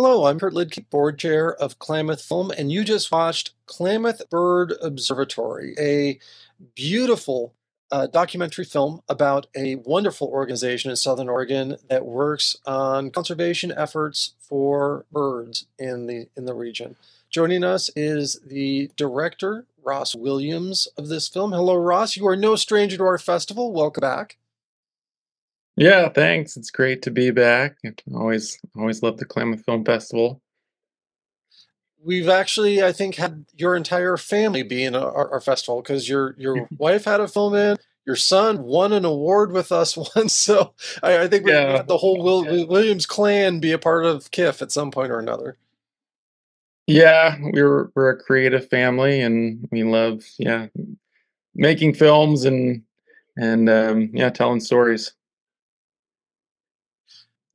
Hello, I'm Kurt Lidke, board chair of Klamath Film, and you just watched Klamath Bird Observatory, a beautiful documentary film about a wonderful organization in Southern Oregon that works on conservation efforts for birds in the region. Joining us is the director, Ross Williams, of this film. Hello, Ross. You are no stranger to our festival. Welcome back. Yeah, thanks. It's great to be back. Always love the Klamath Film Festival. We've actually, I think, had your entire family be in our festival because your wife had a film in, your son won an award with us once. So I think we Yeah, had the whole Williams clan be a part of KIFF at some point or another. yeah, we're a creative family, and we love making films and telling stories.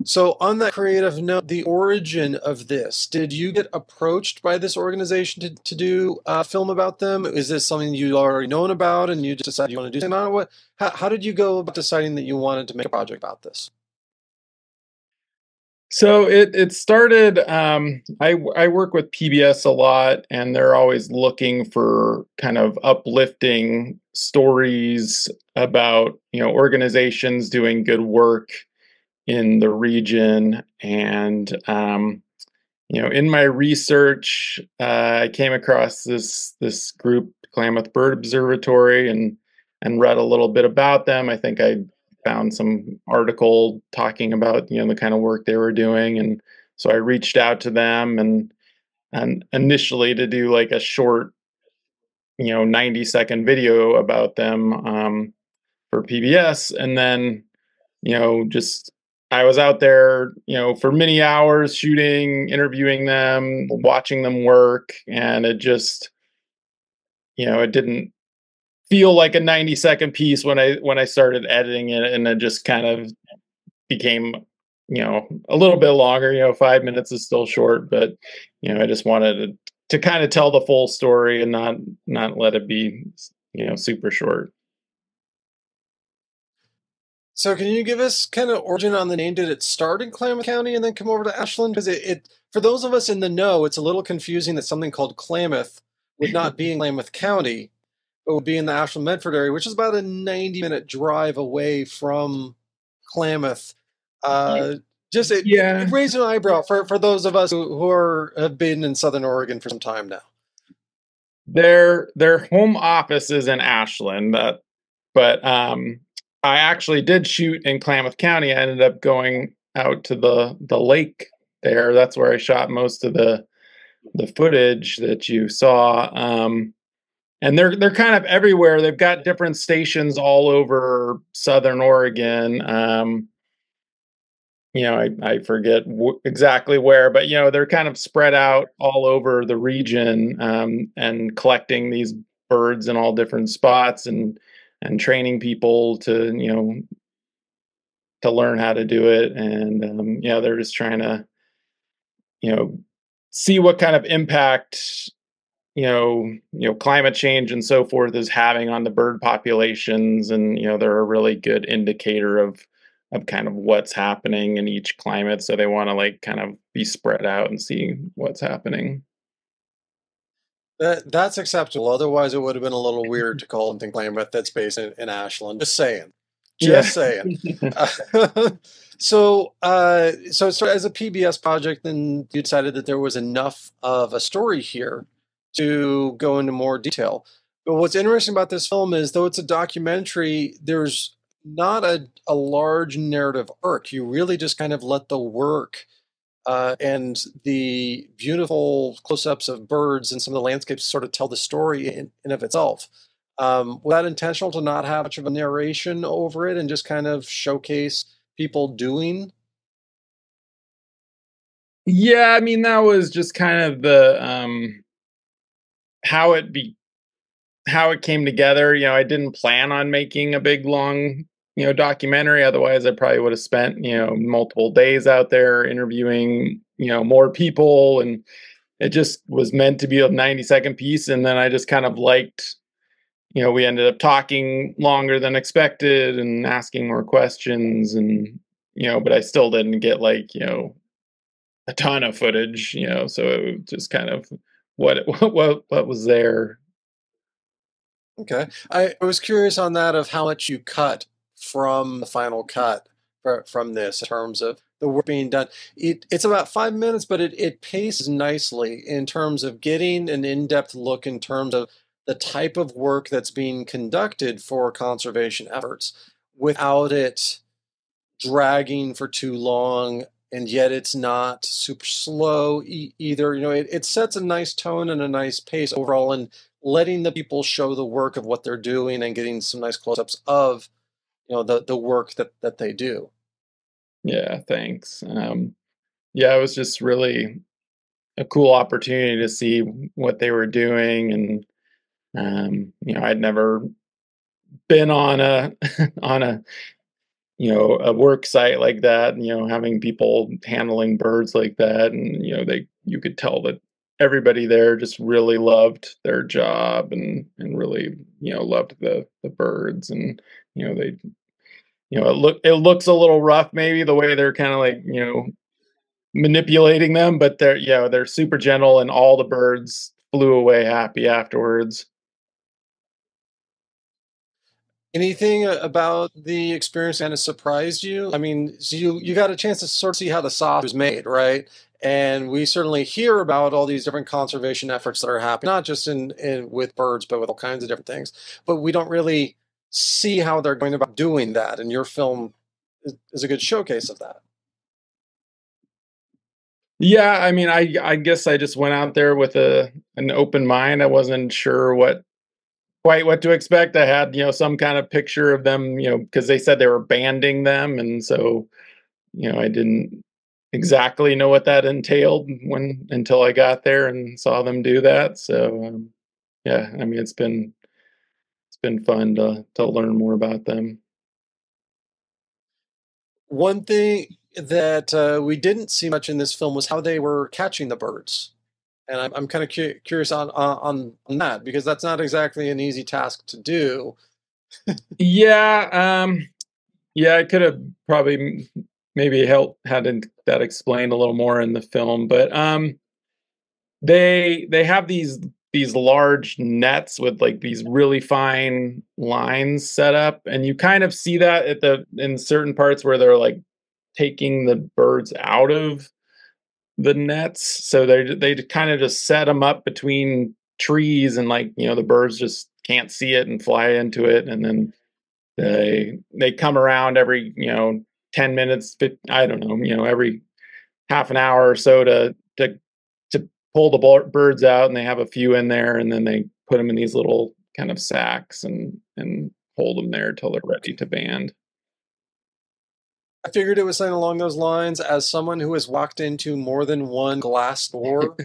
So on that creative note, the origin of this, did you get approached by this organization to do a film about them? Is this something you already known about and you just decided you want to do something on it? How did you go about deciding that you wanted to make a project about this? So it started. I work with PBS a lot, and they're always looking for kind of uplifting stories about organizations doing good work in the region. And in my research, I came across this group, Klamath Bird Observatory, and read a little bit about them. I think I found some article talking about the kind of work they were doing, and so I reached out to them and initially to do like a short 90-second video about them for PBS, and then just I was out there, for many hours shooting, interviewing them, watching them work, and it didn't feel like a 90-second piece when I started editing it, and it just kind of became, a little bit longer. 5 minutes is still short, but I just wanted to kind of tell the full story and not let it be, super short. So can you give us kind of origin on the name? Did it start in Klamath County and then come over to Ashland? Because for those of us in the know, it's a little confusing that something called Klamath would not be in Klamath County, but would be in the Ashland Medford area, which is about a 90-minute drive away from Klamath. Y- Uh, just it Yeah, raised an eyebrow for those of us who have been in Southern Oregon for some time now. their home office is in Ashland, but I actually did shoot in Klamath County. I ended up going out to the lake there. That's where I shot most of the footage that you saw. And they're kind of everywhere. They've got different stations all over Southern Oregon. I forget exactly where, but they're kind of spread out all over the region, and collecting these birds in all different spots and training people to learn how to do it. And they're just trying to you know see what kind of impact climate change and so forth is having on the bird populations. And they're a really good indicator of kind of what's happening in each climate, so they want to like kind of be spread out and see what's happening. That's acceptable. Otherwise, it would have been a little weird to call something Klamath that's based in Ashland. Just saying. Yeah. Just saying. So as a PBS project, then you decided that there was enough of a story here to go into more detail. But what's interesting about this film is, though it's a documentary, there's not a large narrative arc. You really just kind of let the work and the beautiful close-ups of birds and some of the landscapes sort of tell the story in of itself. Was that intentional to not have much of a narration over it and just kind of showcase people doing? Yeah, I mean, that was just kind of the how it be how it came together. I didn't plan on making a big long documentary. Otherwise I probably would have spent multiple days out there interviewing more people, and it just was meant to be a 90-second piece. And then I just kind of liked, we ended up talking longer than expected and asking more questions, and but I still didn't get like a ton of footage, so it was just kind of what was there. Okay. I was curious on that of how much you cut from the final cut from this in terms of the work being done. It's about 5 minutes, but it paces nicely in terms of getting an in-depth look in terms of the type of work that's being conducted for conservation efforts without it dragging for too long, and yet it's not super slow either. It sets a nice tone and a nice pace overall, and letting the people show the work of what they're doing and getting some nice close-ups of the work that they do. Yeah, thanks. Yeah, it was just really a cool opportunity to see what they were doing, and I'd never been on a on a work site like that, having people handling birds like that, and you could tell that everybody there just really loved their job, and really loved the birds, and they it looks a little rough maybe the way they're kind of like manipulating them, but they're super gentle, and all the birds flew away happy afterwards. Anything about the experience kind of surprised you? I mean, so you got a chance to sort of see how the sauce was made, right? And we certainly hear about all these different conservation efforts that are happening, not just in with birds, but with all kinds of different things. But we don't really see how they're going about doing that. And your film is a good showcase of that. Yeah, I mean, I guess I just went out there with an open mind. I wasn't sure quite what to expect. I had, some kind of picture of them, because they said they were banding them, and so, I didn't exactly know what that entailed when until I got there and saw them do that. So, yeah, I mean, it's been fun to learn more about them. One thing that we didn't see much in this film was how they were catching the birds. And I'm kind of curious on that because that's not exactly an easy task to do. Yeah, yeah, I could have probably maybe helped had that explained a little more in the film, but they have these large nets with like these really fine lines set up, and you kind of see that in certain parts where they're like taking the birds out of the nets. So they kind of just set them up between trees, and like the birds just can't see it and fly into it, and then they come around every 10 minutes, I don't know, every half an hour or so to pull the birds out, and they have a few in there, and then they put them in these little kind of sacks, and hold them there till they're ready to band. I figured it was something along those lines. As someone who has walked into more than one glass door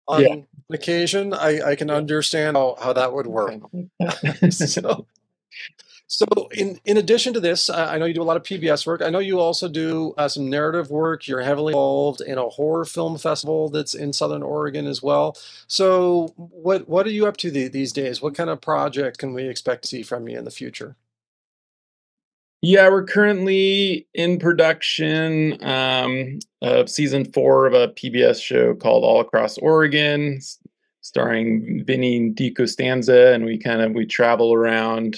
Yeah, on occasion, I can understand how that would work. kind of like that. So, so in addition to this, I know you do a lot of PBS work. I know you also do some narrative work. You're heavily involved in a horror film festival that's in Southern Oregon as well. So, what are you up to these days? What kind of project can we expect to see from you in the future? Yeah, we're currently in production of season 4 of a PBS show called All Across Oregon, starring Vinny DiCostanza, and we travel around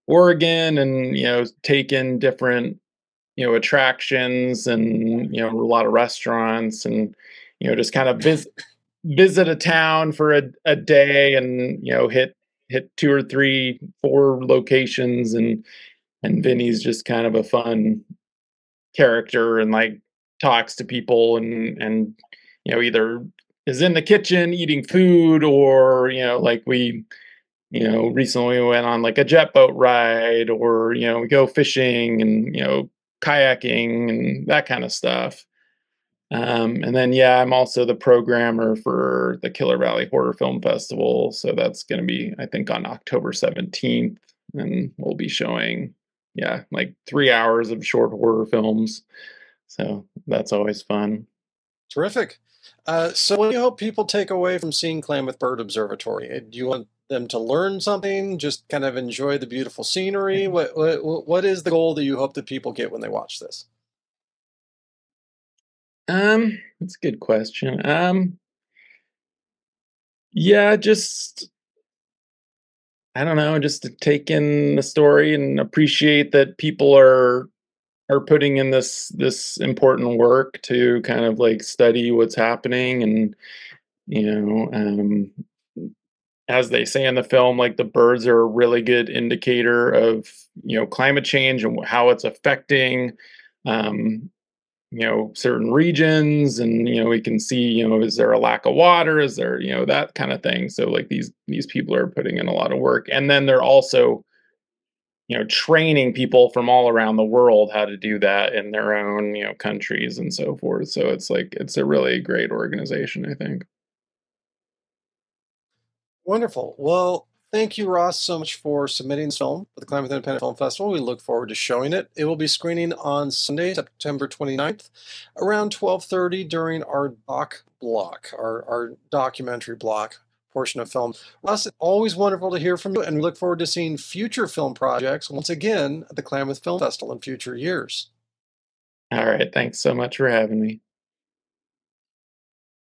Oregon, and take in different attractions, and a lot of restaurants, and just kind of visit a town for a day, and hit 2 or 3 4 locations, and Vinny's just kind of a fun character, and like talks to people, and either is in the kitchen eating food, or like we recently we went on like a jet boat ride, or we go fishing, and kayaking and that kind of stuff. And then yeah, I'm also the programmer for the Killer Valley Horror Film Festival, so that's going to be, I think, on October 17th, and we'll be showing, yeah, like 3 hours of short horror films. So that's always fun. Terrific. So, what do you hope people take away from seeing Klamath Bird Observatory? Do you want them to learn something? Just kind of enjoy the beautiful scenery? What is the goal that you hope that people get when they watch this? That's a good question. Yeah, just I don't know, just to take in the story and appreciate that people are putting in this important work to kind of like study what's happening and you know as they say in the film, like the birds are a really good indicator of climate change and how it's affecting um, certain regions, and we can see is there a lack of water, is there that kind of thing. So like these people are putting in a lot of work, and then they're also training people from all around the world how to do that in their own countries and so forth. So it's like it's a really great organization, I think. Wonderful. Well, thank you, Ross, so much for submitting this film for the Klamath Independent Film Festival. We look forward to showing it. It will be screening on Sunday, September 29th, around 12:30 during our doc block, our documentary block portion of film. Ross, it's always wonderful to hear from you, and we look forward to seeing future film projects once again at the Klamath Film Festival in future years. All right, thanks so much for having me.